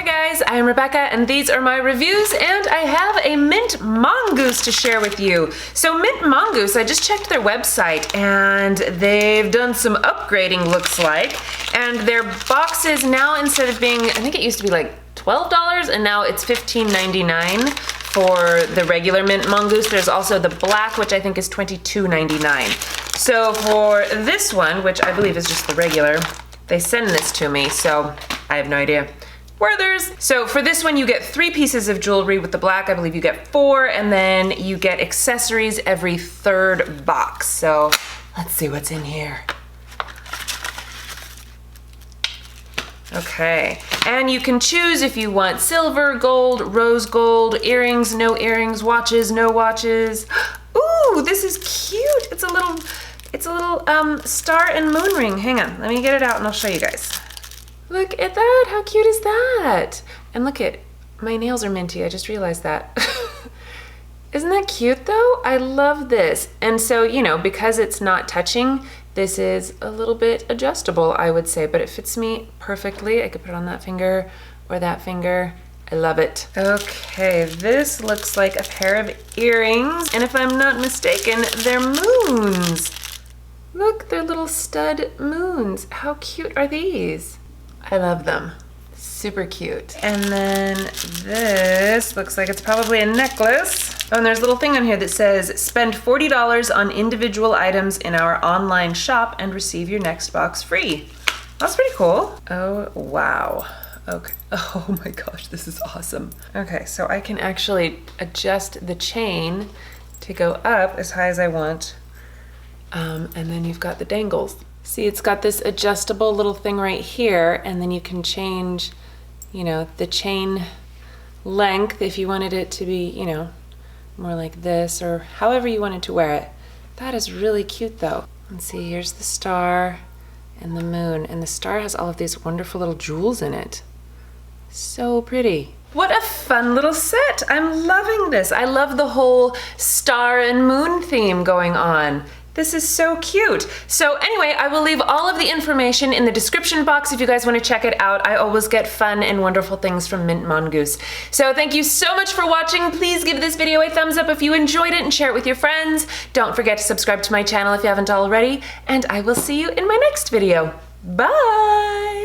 Hi guys, I am Rebecca and these are my reviews and I have a Mint Mongoose to share with you. So Mint Mongoose, I just checked their website and they've done some upgrading, looks like. And their boxes now, instead of being, I think it used to be like $12 and now it's $15.99 for the regular Mint Mongoose. There's also the black, which I think is $22.99. So for this one, which I believe is just the regular, they send this to me, so I have no idea where there's. So for this one, you get 3 pieces of jewelry. With the black, I believe you get 4, and then you get accessories every 3rd box. So let's see what's in here. Okay, and you can choose if you want silver, gold, rose gold, earrings, no earrings, watches, no watches. Ooh, this is cute. It's a little star and moon ring. Hang on, let me get it out and I'll show you guys. Look at that, how cute is that? And look at, my nails are minty, I just realized that. Isn't that cute though? I love this. And so, you know, because it's not touching, this is a little bit adjustable, I would say, but it fits me perfectly. I could put it on that finger or that finger. I love it. Okay, this looks like a pair of earrings, and if I'm not mistaken, they're moons. Look, they're little stud moons. How cute are these? I love them. Super cute. And then this looks like it's probably a necklace. Oh, and there's a little thing on here that says, spend $40 on individual items in our online shop and receive your next box free. That's pretty cool. Oh, wow. Okay. Oh my gosh, this is awesome. Okay, so I can actually adjust the chain to go up as high as I want. And then you've got the dangles. See, it's got this adjustable little thing right here, and then you can change, you know, the chain length if you wanted it to be, you know, more like this, or however you wanted to wear it. That is really cute though. Let's see, here's the star and the moon, and the star has all of these wonderful little jewels in it. So pretty. What a fun little set. I'm loving this. I love the whole star and moon theme going on. This is so cute. So anyway, I will leave all of the information in the description box if you guys want to check it out. I always get fun and wonderful things from Mint Mongoose. So thank you so much for watching. Please give this video a thumbs up if you enjoyed it and share it with your friends. Don't forget to subscribe to my channel if you haven't already, and I will see you in my next video. Bye!